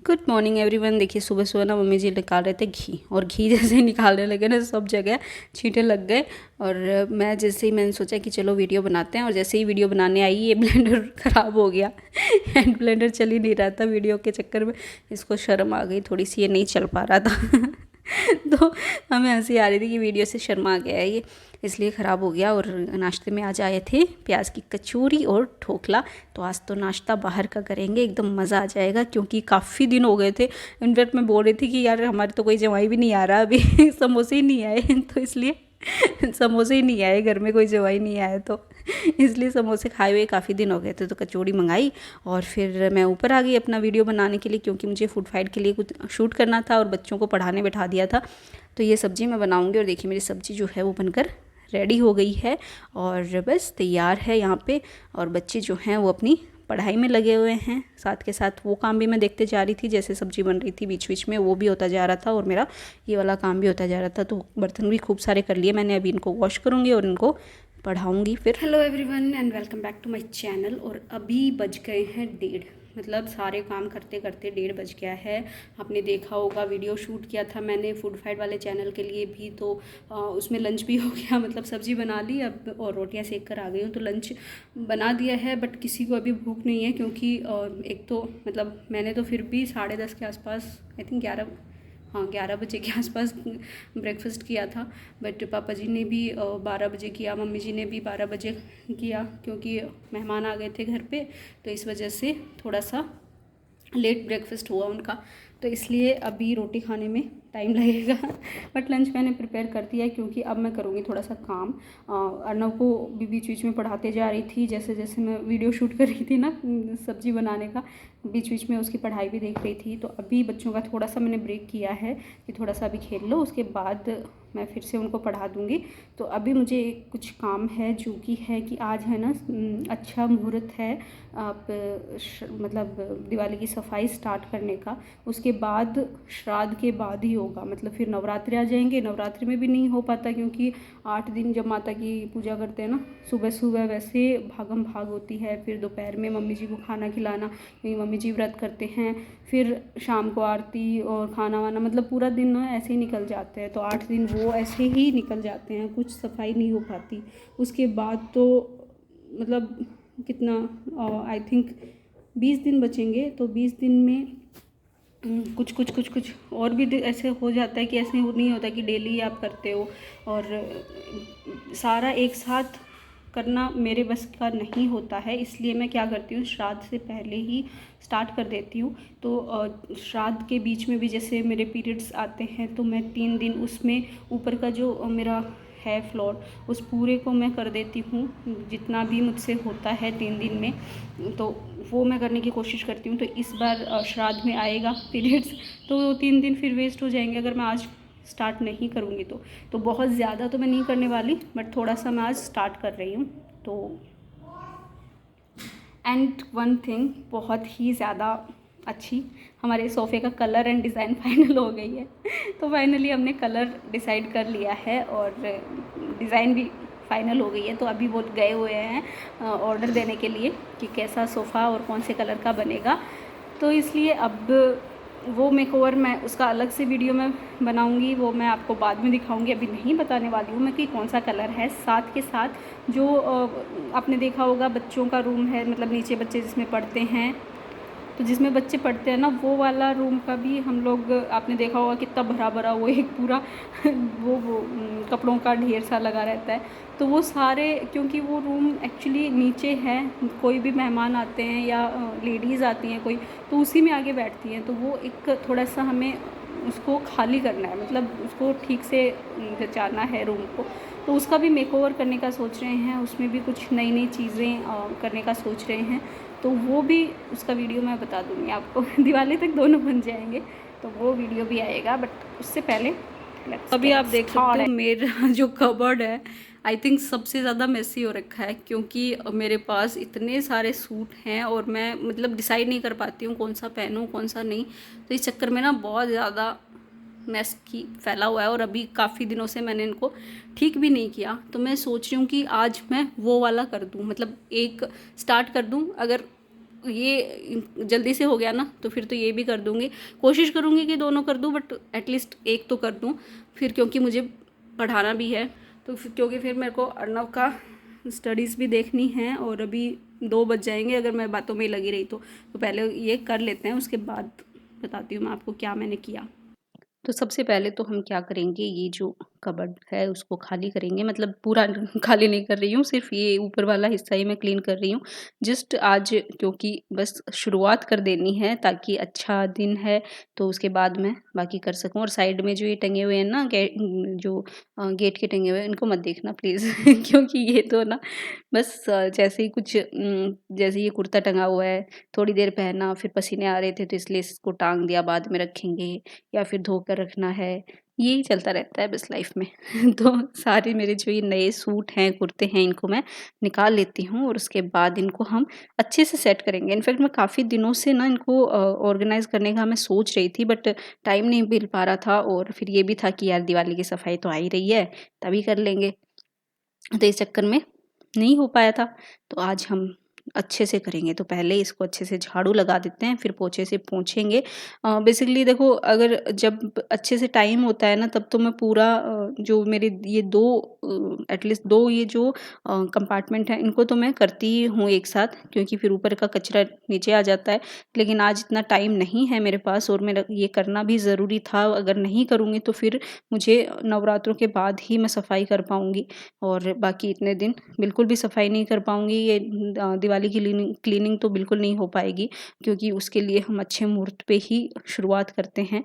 Good morning everyone. देखिए सुबह सुबह ना मम्मी जी निकाल रहे थे घी, और घी जैसे ही निकालने लगे ना सब जगह छींटे लग गए। और मैंने सोचा कि चलो वीडियो बनाते हैं, और जैसे ही वीडियो बनाने आई ये ब्लेंडर ख़राब हो गया। हैंड ब्लेंडर चल ही नहीं रहा था वीडियो के चक्कर में। इसको शर्म आ गई थोड़ी सी, ये नहीं चल पा रहा था। तो हमें हंसी आ रही थी कि वीडियो से शर्मा गया है ये, इसलिए ख़राब हो गया। और नाश्ते में आज आए थे प्याज की कचौरी और ढोकला। तो आज तो नाश्ता बाहर का करेंगे, एकदम मज़ा आ जाएगा, क्योंकि काफ़ी दिन हो गए थे। इनफैक्ट मैं बोल रही थी कि यार हमारे तो कोई जवाई भी नहीं आ रहा अभी। समोसे ही नहीं आए तो इसलिए समोसे ही नहीं आए, घर में कोई जवाई नहीं आया, तो इसलिए समोसे खाए हुए काफ़ी दिन हो गए थे। तो कचौड़ी मंगाई और फिर मैं ऊपर आ गई अपना वीडियो बनाने के लिए, क्योंकि मुझे फूड फाइट के लिए कुछ शूट करना था और बच्चों को पढ़ाने बैठा दिया था। तो ये सब्ज़ी मैं बनाऊँगी, और देखिए मेरी सब्ज़ी जो है वो बनकर रेडी हो गई है और बस तैयार है यहाँ पे। और बच्चे जो हैं वो अपनी पढ़ाई में लगे हुए हैं, साथ के साथ वो काम भी मैं देखते जा रही थी, जैसे सब्ज़ी बन रही थी बीच बीच में वो भी होता जा रहा था, और मेरा ये वाला काम भी होता जा रहा था। तो बर्तन भी खूब सारे कर लिए मैंने, अभी इनको वॉश करूँगी और इनको पढ़ाऊँगी फिर। Hello everyone and welcome back to my channel. और अभी बज गए हैं 1:30, मतलब सारे काम करते करते 1:30 बज गया है। आपने देखा होगा वीडियो शूट किया था मैंने फूड फाइट वाले चैनल के लिए भी, तो उसमें लंच भी हो गया, मतलब सब्ज़ी बना ली अब और रोटियां सेक कर आ गई हूँ। तो लंच बना दिया है, बट किसी को अभी भूख नहीं है, क्योंकि एक तो मतलब मैंने तो फिर भी 10:30 के आसपास, आई थिंक 11 बजे के आसपास ब्रेकफास्ट किया था। बट पापा जी ने भी 12 बजे किया, मम्मी जी ने भी 12 बजे किया, क्योंकि मेहमान आ गए थे घर पे, तो इस वजह से थोड़ा सा लेट ब्रेकफास्ट हुआ उनका। तो इसलिए अभी रोटी खाने में टाइम लगेगा। बट लंच मैंने प्रिपेयर कर दिया है, क्योंकि अब मैं करूँगी थोड़ा सा काम। अर्नव को भी बीच बीच में पढ़ाते जा रही थी, जैसे जैसे मैं वीडियो शूट कर रही थी ना सब्ज़ी बनाने का, बीच बीच में उसकी पढ़ाई भी देख रही थी। तो अभी बच्चों का थोड़ा सा मैंने ब्रेक किया है कि थोड़ा सा अभी खेल लो, उसके बाद मैं फिर से उनको पढ़ा दूँगी। तो अभी मुझे कुछ काम है, जो कि है कि आज है ना अच्छा मुहूर्त है, आप मतलब दिवाली की सफाई स्टार्ट करने का। उसके बाद श्राद्ध के बाद ही होगा, मतलब फिर नवरात्रि आ जाएंगे। नवरात्रि में भी नहीं हो पाता, क्योंकि 8 दिन जब माता की पूजा करते हैं ना, सुबह सुबह वैसे भागम भाग होती है, फिर दोपहर में मम्मी जी को खाना खिलाना, क्योंकि मम्मी जी व्रत करते हैं, फिर शाम को आरती और खाना वाना, मतलब पूरा दिन ना ऐसे ही निकल जाते हैं। तो 8 दिन वो ऐसे ही निकल जाते हैं, कुछ सफाई नहीं हो पाती। उसके बाद तो मतलब कितना, आई थिंक 20 दिन बचेंगे, तो 20 दिन में कुछ और भी ऐसे हो जाता है कि ऐसे नहीं होता कि डेली आप करते हो, और सारा एक साथ करना मेरे बस का नहीं होता है। इसलिए मैं क्या करती हूँ, श्राद्ध से पहले ही स्टार्ट कर देती हूँ। तो श्राद्ध के बीच में भी जैसे मेरे पीरियड्स आते हैं, तो मैं 3 दिन उसमें ऊपर का जो मेरा है फ्लोर, उस पूरे को मैं कर देती हूँ, जितना भी मुझसे होता है 3 दिन में, तो वो मैं करने की कोशिश करती हूँ। तो इस बार श्राद्ध में आएगा पीरियड्स, तो 3 दिन फिर वेस्ट हो जाएंगे अगर मैं आज स्टार्ट नहीं करूँगी। तो बहुत ज़्यादा तो मैं नहीं करने वाली, बट थोड़ा सा मैं आज स्टार्ट कर रही हूँ। तो एंड वन थिंग, बहुत ही ज़्यादा अच्छी, हमारे सोफ़े का कलर एंड डिज़ाइन फाइनल हो गई है। तो फाइनली हमने कलर डिसाइड कर लिया है और डिज़ाइन भी फाइनल हो गई है। तो अभी वो गए हुए हैं ऑर्डर देने के लिए कि कैसा सोफ़ा और कौन से कलर का बनेगा। तो इसलिए अब वो मेकओवर मैं उसका अलग से वीडियो में बनाऊंगी, वो मैं आपको बाद में दिखाऊंगी, अभी नहीं बताने वाली हूँ मैं कि कौन सा कलर है। साथ के साथ जो आपने देखा होगा बच्चों का रूम है, मतलब नीचे बच्चे जिसमें पढ़ते हैं, तो जिसमें बच्चे पढ़ते हैं ना, वो वाला रूम का भी हम लोग, आपने देखा होगा कितना भरा भरा वो एक पूरा वो कपड़ों का ढेर सा लगा रहता है। तो वो सारे, क्योंकि वो रूम एक्चुअली नीचे है, कोई भी मेहमान आते हैं या लेडीज़ आती हैं कोई, तो उसी में आगे बैठती हैं। तो वो एक थोड़ा सा हमें उसको खाली करना है, मतलब उसको ठीक से जचाना है रूम को। तो उसका भी मेकओवर करने का सोच रहे हैं, उसमें भी कुछ नई नई चीज़ें करने का सोच रहे हैं। तो वो भी उसका वीडियो मैं बता दूँगी आपको। दिवाली तक दोनों बन जाएंगे, तो वो वीडियो भी आएगा, बट उससे पहले अभी आप देख सकते हो मेरा जो कबर्ड है, आई थिंक सबसे ज़्यादा मेसी हो रखा है, क्योंकि मेरे पास इतने सारे सूट हैं और मैं मतलब डिसाइड नहीं कर पाती हूँ कौन सा पहनूँ कौन सा नहीं। तो इस चक्कर में ना बहुत ज़्यादा मैस की फैला हुआ है, और अभी काफ़ी दिनों से मैंने इनको ठीक भी नहीं किया। तो मैं सोच रही हूँ कि आज मैं वो वाला कर दूँ, मतलब एक स्टार्ट कर दूँ। अगर ये जल्दी से हो गया ना तो फिर तो ये भी कर दूँगी। कोशिश करूँगी कि दोनों कर दूँ, बट एटलीस्ट एक तो कर दूँ फिर, क्योंकि मुझे पढ़ाना भी है। तो क्योंकि फिर मेरे को अर्नव का स्टडीज़ भी देखनी है और अभी 2 बज जाएंगे अगर मैं बातों में ही लगी रही तो पहले ये कर लेते हैं, उसके बाद बताती हूँ मैं आपको क्या मैंने किया। तो सबसे पहले तो हम क्या करेंगे, ये जो कबर्ड है उसको खाली करेंगे, मतलब पूरा खाली नहीं कर रही हूँ, सिर्फ ये ऊपर वाला हिस्सा ही मैं क्लीन कर रही हूँ। जस्ट आज क्योंकि बस शुरुआत कर देनी है ताकि अच्छा दिन है तो उसके बाद मैं बाकी कर सकूँ। और साइड में जो ये टंगे हुए हैं ना गेट के टंगे हुए हैं, इनको मत देखना प्लीज़ क्योंकि ये तो ना बस जैसे ही कुछ जैसे ये कुर्ता टंगा हुआ है, थोड़ी देर पहना फिर पसीने आ रहे थे तो इसलिए इसको टांग दिया, बाद में रखेंगे या फिर धो कर रखना है, यही चलता रहता है बस लाइफ में तो सारे मेरे जो ये नए सूट हैं, कुर्ते हैं, इनको मैं निकाल लेती हूँ और उसके बाद इनको हम अच्छे से सेट करेंगे। इनफैक्ट मैं काफ़ी दिनों से ना इनको ऑर्गेनाइज़ करने का मैं सोच रही थी, बट टाइम नहीं मिल पा रहा था और फिर ये भी था कि यार दिवाली की सफाई तो आ ही रही है, तभी कर लेंगे। तो इस चक्कर में नहीं हो पाया था, तो आज हम अच्छे से करेंगे। तो पहले इसको अच्छे से झाड़ू लगा देते हैं, फिर पोंछे से पोंछेंगे। बेसिकली देखो, अगर जब अच्छे से टाइम होता है ना तब तो मैं पूरा जो मेरे ये 2 एटलीस्ट 2 ये जो कंपार्टमेंट हैं इनको तो मैं करती ही हूँ एक साथ, क्योंकि फिर ऊपर का कचरा नीचे आ जाता है। लेकिन आज इतना टाइम नहीं है मेरे पास और मेरा ये करना भी ज़रूरी था। अगर नहीं करूँगी तो फिर मुझे नवरात्रों के बाद ही मैं सफाई कर पाऊँगी और बाकी इतने दिन बिल्कुल भी सफाई नहीं कर पाऊँगी। ये दिवाली की क्लीनिंग तो बिल्कुल नहीं हो पाएगी, क्योंकि उसके लिए हम अच्छे मुहूर्त पे ही शुरुआत करते हैं।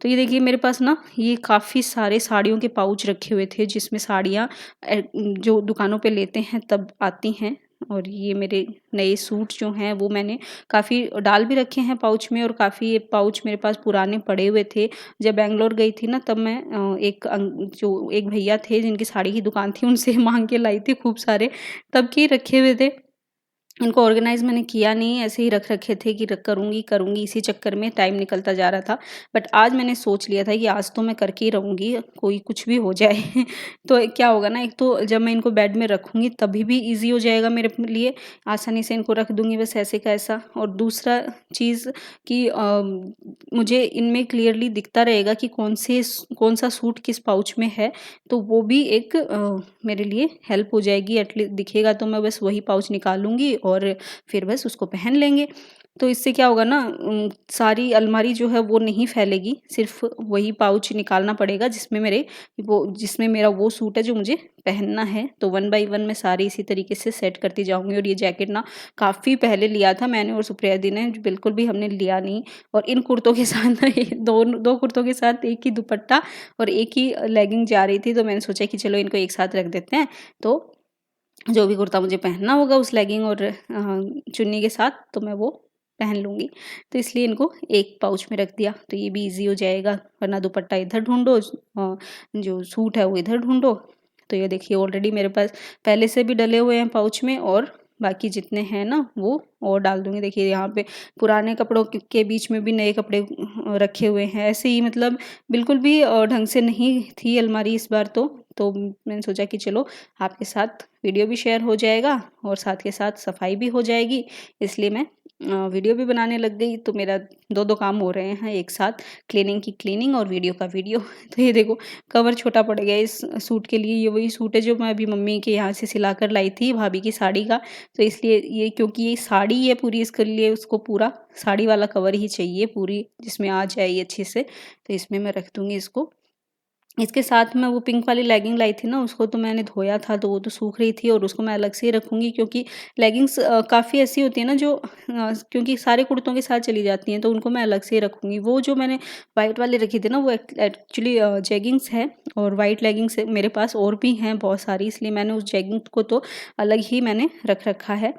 तो ये देखिए मेरे पास ना ये काफ़ी सारे साड़ियों के पाउच रखे हुए थे, जिसमें साड़ियाँ जो दुकानों पे लेते हैं तब आती हैं। और ये मेरे नए सूट जो हैं वो मैंने काफ़ी डाल भी रखे हैं पाउच में, और काफ़ी ये पाउच मेरे पास पुराने पड़े हुए थे। जब बैंगलोर गई थी ना तब मैं जो एक भैया थे जिनकी साड़ी की दुकान थी उनसे माँग के लाई थी खूब सारे, तब के रखे हुए थे। इनको ऑर्गेनाइज़ मैंने किया नहीं, ऐसे ही रख रखे थे कि करूँगी, इसी चक्कर में टाइम निकलता जा रहा था। बट आज मैंने सोच लिया था कि आज तो मैं करके ही रहूँगी, कोई कुछ भी हो जाए। तो क्या होगा ना, एक तो जब मैं इनको बेड में रखूँगी तभी भी ईज़ी हो जाएगा मेरे लिए, आसानी से इनको रख दूँगी बस ऐसे का ऐसा। और दूसरा चीज़ कि मुझे इनमें क्लियरली दिखता रहेगा कि कौन-सा सूट किस पाउच में है, तो वो भी एक मेरे लिए हेल्प हो जाएगी। दिखेगा तो मैं बस वही पाउच निकालूँगी और फिर बस उसको पहन लेंगे। तो इससे क्या होगा ना, सारी अलमारी जो है वो नहीं फैलेगी, सिर्फ़ वही पाउच निकालना पड़ेगा जिसमें मेरा वो सूट है जो मुझे पहनना है। तो 1 बाय 1 मैं सारी इसी तरीके से सेट करती जाऊँगी। और ये जैकेट ना काफ़ी पहले लिया था मैंने और सुप्रिया दी ने, बिल्कुल भी हमने लिया नहीं। और इन कुर्तों के साथ ना ये 2 कुर्तों के साथ एक ही दुपट्टा और एक ही लेगिंग जा रही थी, तो मैंने सोचा कि चलो इनको एक साथ रख देते हैं। तो जो भी कुर्ता मुझे पहनना होगा उस लेगिंग और चुन्नी के साथ तो मैं वो पहन लूँगी। तो इसलिए इनको एक पाउच में रख दिया, तो ये भी ईज़ी हो जाएगा, वरना दुपट्टा इधर ढूँढो, जो सूट है वो इधर ढूँढो। तो ये देखिए ऑलरेडी मेरे पास पहले से भी डले हुए हैं पाउच में, और बाकी जितने हैं ना वो और डाल दूँगी। देखिए यहाँ पे पुराने कपड़ों के बीच में भी नए कपड़े रखे हुए हैं। ऐसे ही मतलब बिल्कुल भी ढंग से नहीं थी अलमारी इस बार तो मैंने सोचा कि चलो आपके साथ वीडियो भी शेयर हो जाएगा और साथ के साथ सफाई भी हो जाएगी। इसलिए मैं वीडियो भी बनाने लग गई, तो मेरा 2-2 काम हो रहे हैं एक साथ, क्लीनिंग की क्लीनिंग और वीडियो का वीडियो। तो ये देखो कवर छोटा पड़ गया इस सूट के लिए। ये वही सूट है जो मैं अभी मम्मी के यहाँ से सिला कर लाई थी, भाभी की साड़ी का। तो इसलिए ये, क्योंकि ये साड़ी है पूरी, इसके लिए उसको पूरा साड़ी वाला कवर ही चाहिए पूरी, जिसमें आ जाए ये अच्छे से। तो इसमें मैं रख दूँगी इसको। इसके साथ मैं वो पिंक वाली लेगिंग लाई थी ना, उसको तो मैंने धोया था, तो वो तो सूख रही थी और उसको मैं अलग से ही रखूँगी, क्योंकि लेगिंग्स काफ़ी ऐसी होती है ना जो क्योंकि सारे कुर्तों के साथ चली जाती हैं, तो उनको मैं अलग से ही रखूँगी। वो जो मैंने वाइट वाली रखी थी ना, वो एक्चुअली जेगिंग्स है, और वाइट लेगिंग्स मेरे पास और भी हैं बहुत सारी, इसलिए मैंने उस जेगिंग को तो अलग ही मैंने रख रखा है।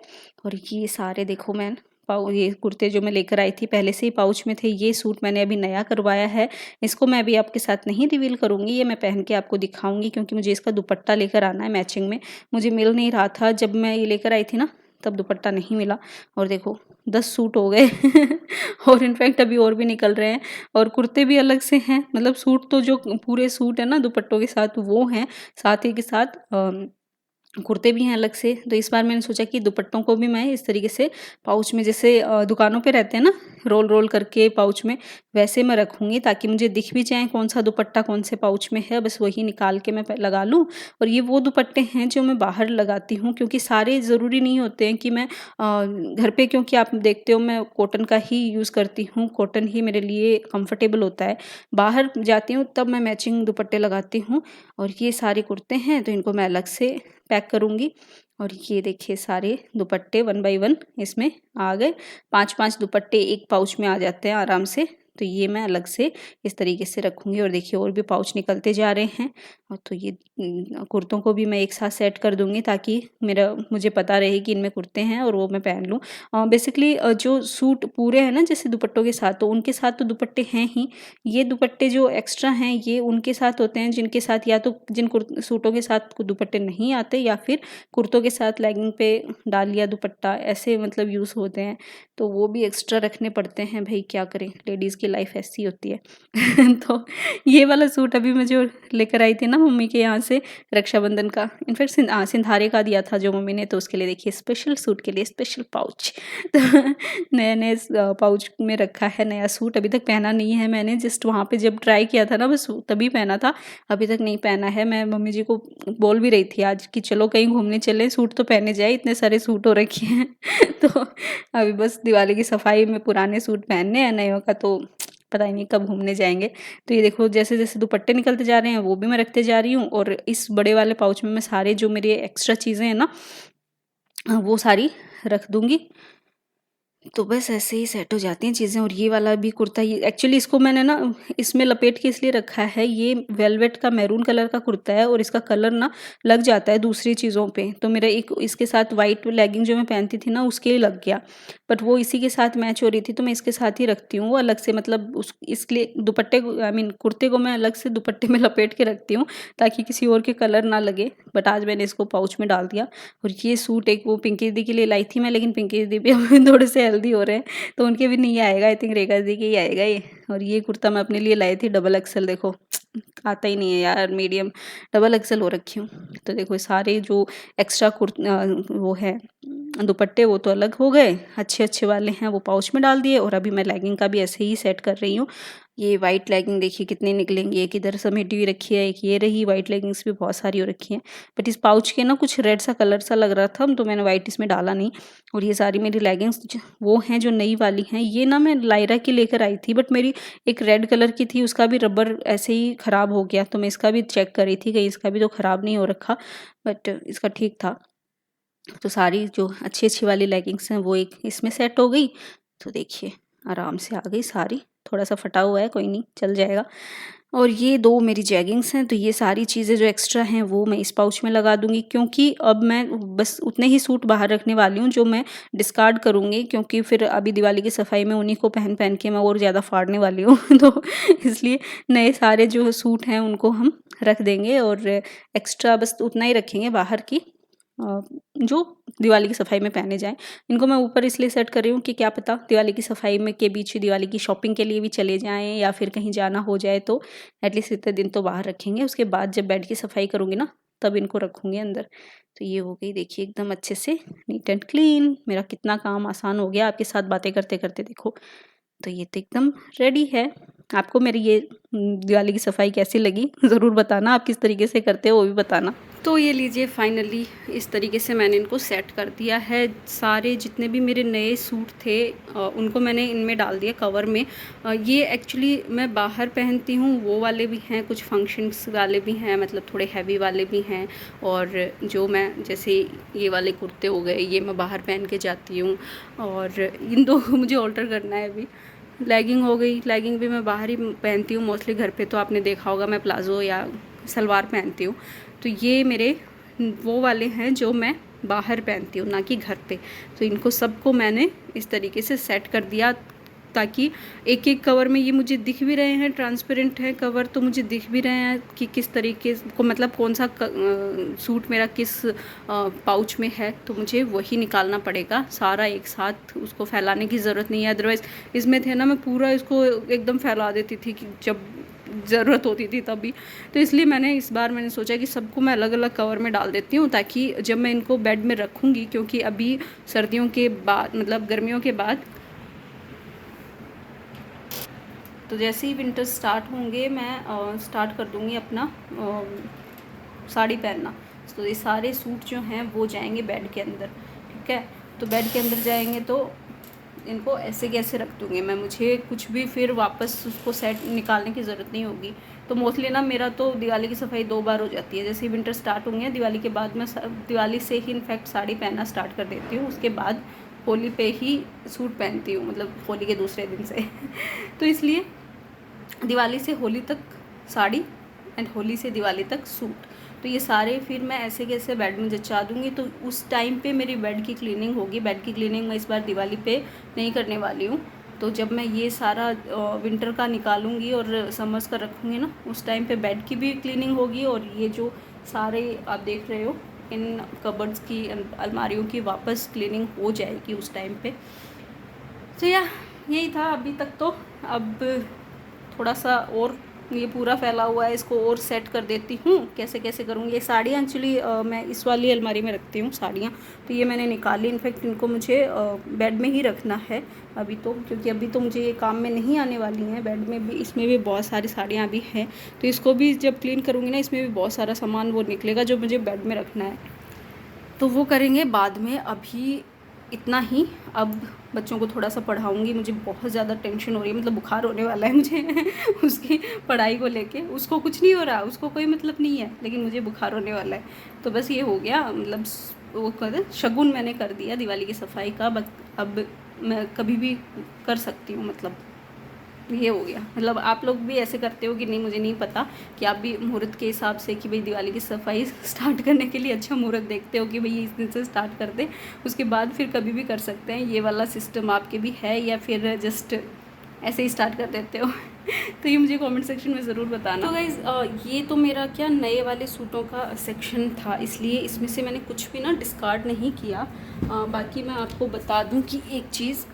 और ये सारे देखो ये कुर्ते जो मैं लेकर आई थी पहले से ही पाउच में थे। ये सूट मैंने अभी नया करवाया है, इसको मैं अभी आपके साथ नहीं रिवील करूँगी, ये मैं पहन के आपको दिखाऊँगी, क्योंकि मुझे इसका दुपट्टा लेकर आना है मैचिंग में। मुझे मिल नहीं रहा था, जब मैं ये लेकर आई थी ना तब दुपट्टा नहीं मिला, और देखो 10 सूट हो गए और इनफैक्ट अभी और भी निकल रहे हैं, और कुर्ते भी अलग से हैं। मतलब सूट तो जो पूरे सूट है ना दुपट्टों के साथ वो हैं, साथ ही के साथ कुर्ते भी हैं अलग से। तो इस बार मैंने सोचा कि दुपट्टों को भी मैं इस तरीके से पाउच में, जैसे दुकानों पे रहते हैं ना, रोल रोल करके पाउच में, वैसे मैं रखूँगी ताकि मुझे दिख भी जाए कौन-सा दुपट्टा कौन से पाउच में है, बस वही निकाल के मैं प लगा लूँ। और ये वो दुपट्टे हैं जो मैं बाहर लगाती हूँ, क्योंकि सारे ज़रूरी नहीं होते हैं कि मैं घर पे, क्योंकि आप देखते हो मैं कॉटन का ही यूज़ करती हूँ, कॉटन ही मेरे लिए कंफर्टेबल होता है। बाहर जाती हूँ तब मैं मैचिंग दुपट्टे लगाती हूँ। और ये सारे कुर्ते हैं तो इनको मैं अलग से पैक करूँगी। और ये देखिए सारे दुपट्टे 1 बाय 1 इसमें आ गए। 5-5 दुपट्टे एक पाउच में आ जाते हैं आराम से। तो ये मैं अलग से इस तरीके से रखूँगी। और देखिए और भी पाउच निकलते जा रहे हैं। और तो ये कुर्तों को भी मैं एक साथ सेट कर दूँगी ताकि मुझे पता रहे कि इनमें कुर्ते हैं और वो मैं पहन लूँ। बेसिकली जो सूट पूरे हैं ना जैसे दुपट्टों के साथ, तो उनके साथ तो दुपट्टे हैं ही। ये दुपट्टे जो एक्स्ट्रा हैं ये उनके साथ होते हैं जिनके साथ, या तो जिन सूटों के साथ दुपट्टे नहीं आते, या फिर कुर्तों के साथ लेगिंग पे डाल लिया दुपट्टा, ऐसे मतलब यूज़ होते हैं। तो वो भी एक्स्ट्रा रखने पड़ते हैं, भई क्या करें, लेडीज़ की लाइफ़ ऐसी होती है। तो ये वाला सूट अभी मैं जो लेकर आई थी ना मम्मी के यहाँ से रक्षाबंधन का, इनफैक्ट सिंधारे का दिया था जो मम्मी ने, तो उसके लिए देखिए स्पेशल सूट के लिए स्पेशल पाउच। तो नए-नए पाउच में रखा है नया सूट। अभी तक पहना नहीं है मैंने, जस्ट वहाँ पे जब ट्राई किया था ना बस तभी पहना था, अभी तक नहीं पहना है। मैं मम्मी जी को बोल भी रही थी आज कि चलो कहीं घूमने चलें, सूट तो पहने जाए, इतने सारे सूट हो रखे हैं। तो अभी बस दिवाली की सफाई में पुराने सूट पहनने हैं, नयों का तो पता ही नहीं कब घूमने जाएँगे। तो ये देखो जैसे-जैसे दुपट्टे निकलते जा रहे हैं वो भी मैं रखते जा रही हूँ, और इस बड़े वाले पाउच में मैं सारे जो मेरे एक्स्ट्रा चीज़ें हैं ना वो सारी रख दूँगी। तो बस ऐसे ही सेट हो जाती हैं चीज़ें। और ये वाला भी कुर्ता, ये एक्चुअली इसको मैंने ना इसमें लपेट के इसलिए रखा है, ये वेलवेट का मैरून कलर का कुर्ता है और इसका कलर ना लग जाता है दूसरी चीज़ों पे। तो मेरा एक इसके साथ वाइट लेगिंग जो मैं पहनती थी ना उसके लिए लग गया, बट वो इसी के साथ मैच हो रही थी तो मैं इसके साथ ही रखती हूँ। वो अलग से, मतलब उस इसके लिए दुपट्टे को, आई मीन कुर्ते को मैं अलग से दुपट्टे में लपेट के रखती हूँ ताकि किसी और के कलर ना लगे। बट आज मैंने इसको पाउच में डाल दिया। और ये सूट एक वो पिंकी दीदी के लिए लाई थी मैं, लेकिन पिंकी दीदी भी अब थोड़े से हेल्दी हो रहे हैं तो उनके भी नहीं आएगा, आई थिंक रेखा दीदी के ही आएगा ये। और ये कुर्ता मैं अपने लिए लाई थी डबल एक्सल, देखो आता ही नहीं है यार, मीडियम डबल एक्सल हो रखी हूँ। तो देखो सारे जो एक्स्ट्रा वो है दुपट्टे वो तो अलग हो गए, अच्छे-अच्छे वाले हैं वो पाउच में डाल दिए। और अभी मैं लेगिंग का भी ऐसे ही सेट कर रही हूँ। ये वाइट लेगिंग देखिए कितनी निकलेंगी, एक इधर समेटी हुई रखी है, एक ये रही, वाइट लेगिंग्स भी बहुत सारी हो रखी हैं। बट इस पाउच के ना कुछ रेड सा कलर सा लग रहा था तो मैंने वाइट इसमें डाला नहीं। और ये सारी मेरी लेगिंग्स वो हैं जो नई वाली हैं, ये ना मैं लायरा की लेकर आई थी, बट मेरी एक रेड कलर की थी, उसका भी रबर ऐसे ही ख़राब हो गया, तो मैं इसका भी चेक कर रही थी कहीं इसका भी तो ख़राब नहीं हो रखा, बट इसका ठीक था। तो सारी जो अच्छी-अच्छी वाली लेगिंग्स हैं वो एक इसमें सेट हो गई। तो देखिए आराम से आ गई सारी, थोड़ा-सा फटा हुआ है कोई नहीं चल जाएगा। और ये 2 मेरी जैगिंग्स हैं, तो ये सारी चीज़ें जो एक्स्ट्रा हैं वो मैं इस पाउच में लगा दूँगी, क्योंकि अब मैं बस उतने ही सूट बाहर रखने वाली हूँ जो मैं डिस्कार्ड करूँगी, क्योंकि फिर अभी दिवाली की सफाई में उन्हीं को पहन-पहन के मैं और ज़्यादा फाड़ने वाली हूँ। तो इसलिए नए सारे जो सूट हैं उनको हम रख देंगे और एक्स्ट्रा बस उतना ही रखेंगे बाहर की जो दिवाली की सफाई में पहने जाएँ। इनको मैं ऊपर इसलिए सेट कर रही हूँ कि क्या पता दिवाली की सफाई में के बीच दिवाली की शॉपिंग के लिए भी चले जाएँ या फिर कहीं जाना हो जाए तो एटलीस्ट इतने दिन तो बाहर रखेंगे। उसके बाद जब बेड की सफाई करूँगी ना तब इनको रखूँगी अंदर। तो ये हो गई देखिए एकदम अच्छे से नीट एंड क्लीन। मेरा कितना काम आसान हो गया आपके साथ बातें करते-करते देखो। तो ये तो एकदम रेडी है। आपको मेरी ये दिवाली की सफाई कैसी लगी ज़रूर बताना, आप किस तरीके से करते हो वो भी बताना। तो ये लीजिए फाइनली इस तरीके से मैंने इनको सेट कर दिया है। सारे जितने भी मेरे नए सूट थे उनको मैंने इनमें डाल दिया कवर में। ये एक्चुअली मैं बाहर पहनती हूँ वो वाले भी हैं, कुछ फंक्शंस वाले भी हैं, मतलब थोड़े हैवी वाले भी हैं। और जो मैं जैसे ये वाले कुर्ते हो गए ये मैं बाहर पहन के जाती हूँ। और इन दो मुझे ऑल्टर करना है अभी। लेगिंग हो गई, लेगिंग भी मैं बाहर ही पहनती हूँ मोस्टली, घर पे तो आपने देखा होगा मैं प्लाज़ो या सलवार पहनती हूँ। तो ये मेरे वो वाले हैं जो मैं बाहर पहनती हूँ ना कि घर पे। तो इनको सबको मैंने इस तरीके से सेट कर दिया ताकि एक एक कवर में ये मुझे दिख भी रहे हैं, ट्रांसपेरेंट है कवर तो मुझे दिख भी रहे हैं कि किस तरीके को, मतलब कौन सा सूट मेरा किस पाउच में है। तो मुझे वही निकालना पड़ेगा सारा एक साथ, उसको फैलाने की ज़रूरत नहीं है। अदरवाइज़ इसमें थे ना मैं पूरा इसको एकदम फैला देती थी कि जब ज़रूरत होती थी तभी। तो इसलिए इस बार मैंने सोचा कि सबको मैं अलग अलग कवर में डाल देती हूँ, ताकि जब मैं इनको बेड में रखूँगी, क्योंकि अभी सर्दियों के बाद मतलब गर्मियों के बाद, तो जैसे ही विंटर स्टार्ट होंगे मैं स्टार्ट कर दूँगी अपना साड़ी पहनना। तो ये सारे सूट जो हैं वो जाएंगे बेड के अंदर, ठीक है। तो बेड के अंदर जाएंगे तो इनको ऐसे कैसे रख दूँगी मैं, मुझे कुछ भी फिर वापस उसको सेट निकालने की ज़रूरत नहीं होगी। तो मोस्टली ना मेरा तो दिवाली की सफाई 2 बार हो जाती है। जैसे ही विंटर स्टार्ट होंगे दिवाली के बाद मैं दिवाली से ही इनफैक्ट साड़ी पहनना स्टार्ट कर देती हूँ, उसके बाद होली पे ही सूट पहनती हूँ, मतलब होली के दूसरे दिन से तो इसलिए दिवाली से होली तक साड़ी एंड होली से दिवाली तक सूट। तो ये सारे फिर मैं ऐसे कैसे बेड में जचा दूँगी। तो उस टाइम पे मेरी बेड की क्लीनिंग होगी। बेड की क्लीनिंग मैं इस बार दिवाली पे नहीं करने वाली हूँ। तो जब मैं ये सारा विंटर का निकालूंगी और समर्स का रखूँगी ना, उस टाइम पे बेड की भी क्लीनिंग होगी, और ये जो सारे आप देख रहे हो इन कबर्ड्स की, अलमारियों की वापस क्लीनिंग हो जाएगी उस टाइम पे। तो यही था अभी तक। तो अब थोड़ा सा और ये पूरा फैला हुआ है, इसको और सेट कर देती हूँ। कैसे कैसे करूँगी। ये साड़ियाँ एक्चुअली मैं इस वाली अलमारी में रखती हूँ साड़ियाँ, तो ये मैंने निकाली। इनफैक्ट इनको मुझे बेड में ही रखना है अभी तो, क्योंकि अभी तो मुझे ये काम में नहीं आने वाली हैं। बेड में भी, इसमें भी बहुत सारी साड़ियाँ अभी हैं, तो इसको भी जब क्लीन करूँगी ना, इसमें भी बहुत सारा सामान वो निकलेगा जो मुझे बेड में रखना है, तो वो करेंगे बाद में। अभी इतना ही। अब बच्चों को थोड़ा सा पढ़ाऊँगी। मुझे बहुत ज़्यादा टेंशन हो रही है, मतलब बुखार होने वाला है मुझे उसकी पढ़ाई को लेके। उसको कुछ नहीं हो रहा, उसको कोई मतलब नहीं है, लेकिन मुझे बुखार होने वाला है। तो बस ये हो गया, मतलब वो कहते शगुन मैंने कर दिया दिवाली की सफाई का। बस अब मैं कभी भी कर सकती हूँ, मतलब ये हो गया। मतलब आप लोग भी ऐसे करते हो कि नहीं, मुझे नहीं पता कि आप भी मुहूर्त के हिसाब से कि भाई दिवाली की सफाई स्टार्ट करने के लिए अच्छा मुहूर्त देखते हो कि भाई इस दिन से स्टार्ट कर दें, उसके बाद फिर कभी भी कर सकते हैं। ये वाला सिस्टम आपके भी है या फिर जस्ट ऐसे ही स्टार्ट कर देते हो तो ये मुझे कमेंट सेक्शन में ज़रूर बताना। तो गाइज़ ये तो मेरा क्या नए वाले सूटों का सेक्शन था, इसलिए इसमें से मैंने कुछ भी ना डिस्कार्ड नहीं किया। बाकी मैं आपको बता दूं कि एक चीज़,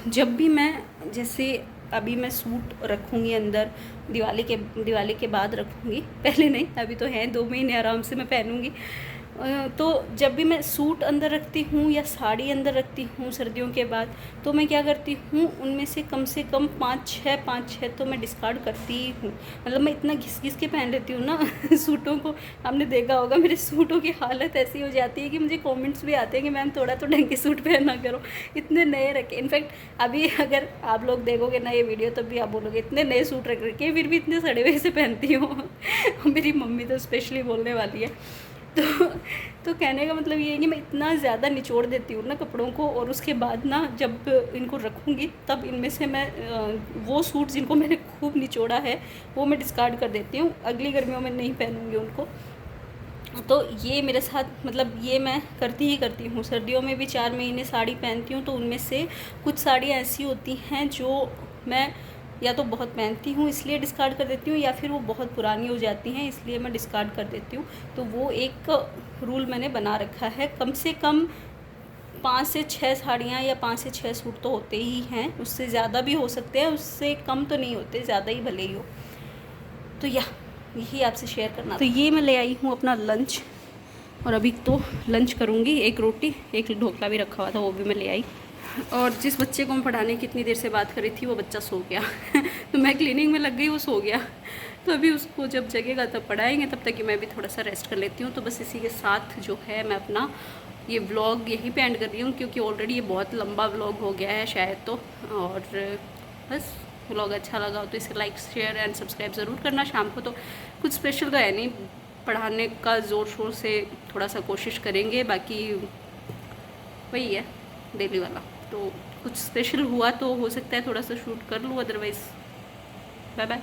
जब भी मैं जैसे अभी मैं सूट रखूँगी अंदर, दिवाली के बाद रखूँगी, पहले नहीं, अभी तो हैं 2 महीने आराम से मैं पहनूँगी। तो जब भी मैं सूट अंदर रखती हूँ या साड़ी अंदर रखती हूँ सर्दियों के बाद, तो मैं क्या करती हूँ, उनमें से कम 5-6 तो मैं डिस्कार्ड करती ही हूँ। मतलब मैं इतना घिस घिस के पहन लेती हूँ ना सूटों को। आपने देखा होगा मेरे सूटों की हालत ऐसी हो जाती है कि मुझे कमेंट्स भी आते हैं कि मैम थोड़ा तो ढंग के सूट पहना करो, इतने नए रखे। इनफैक्ट अभी अगर आप लोग देखोगे ना ये वीडियो, तब भी आप बोलोगे इतने नए सूट रख रखे फिर भी इतने सड़े हुए से पहनती हूँ मेरी मम्मी तो स्पेशली बोलने वाली है। तो कहने का मतलब ये है कि मैं इतना ज़्यादा निचोड़ देती हूँ ना कपड़ों को, और उसके बाद ना जब इनको रखूँगी तब इनमें से मैं वो सूट जिनको मैंने खूब निचोड़ा है वो मैं डिस्कार्ड कर देती हूँ। अगली गर्मियों में नहीं पहनूँगी उनको। तो ये मेरे साथ, मतलब ये मैं करती ही करती हूँ। सर्दियों में भी 4 महीने साड़ी पहनती हूँ, तो उनमें से कुछ साड़ियाँ ऐसी होती हैं जो मैं या तो बहुत पहनती हूँ इसलिए डिस्कार्ड कर देती हूँ, या फिर वो बहुत पुरानी हो जाती हैं इसलिए मैं डिस्कार्ड कर देती हूँ। तो वो एक रूल मैंने बना रखा है, कम से कम 5 से 6 साड़ियाँ या 5 से 6 सूट तो होते ही हैं। उससे ज़्यादा भी हो सकते हैं, उससे कम तो नहीं होते, ज़्यादा ही भले ही हो। तो यही आपसे शेयर करना। तो ये मैं ले आई हूँ अपना लंच, और अभी तो लंच करूँगी। एक रोटी, एक ढोकला भी रखा हुआ था, वो भी मैं ले आई। और जिस बच्चे को मैं पढ़ाने की इतनी देर से बात करी थी वो बच्चा सो गया तो मैं क्लीनिंग में लग गई, वो सो गया। तो अभी उसको जब जगेगा तब पढ़ाएंगे, तब तक कि मैं भी थोड़ा सा रेस्ट कर लेती हूँ। तो बस इसी के साथ जो है मैं अपना ये व्लॉग यहीं पे एंड कर रही हूँ, क्योंकि ऑलरेडी ये बहुत लंबा व्लॉग हो गया है शायद तो। और बस व्लॉग अच्छा लगा हो तो इसे लाइक, शेयर एंड सब्सक्राइब ज़रूर करना। शाम को तो कुछ स्पेशल तो है नहीं, पढ़ाने का ज़ोर शोर से थोड़ा सा कोशिश करेंगे, बाकी वही है डेली वाला। तो कुछ स्पेशल हुआ तो हो सकता है थोड़ा सा शूट कर लूँ, अदरवाइज़ बाय बाय।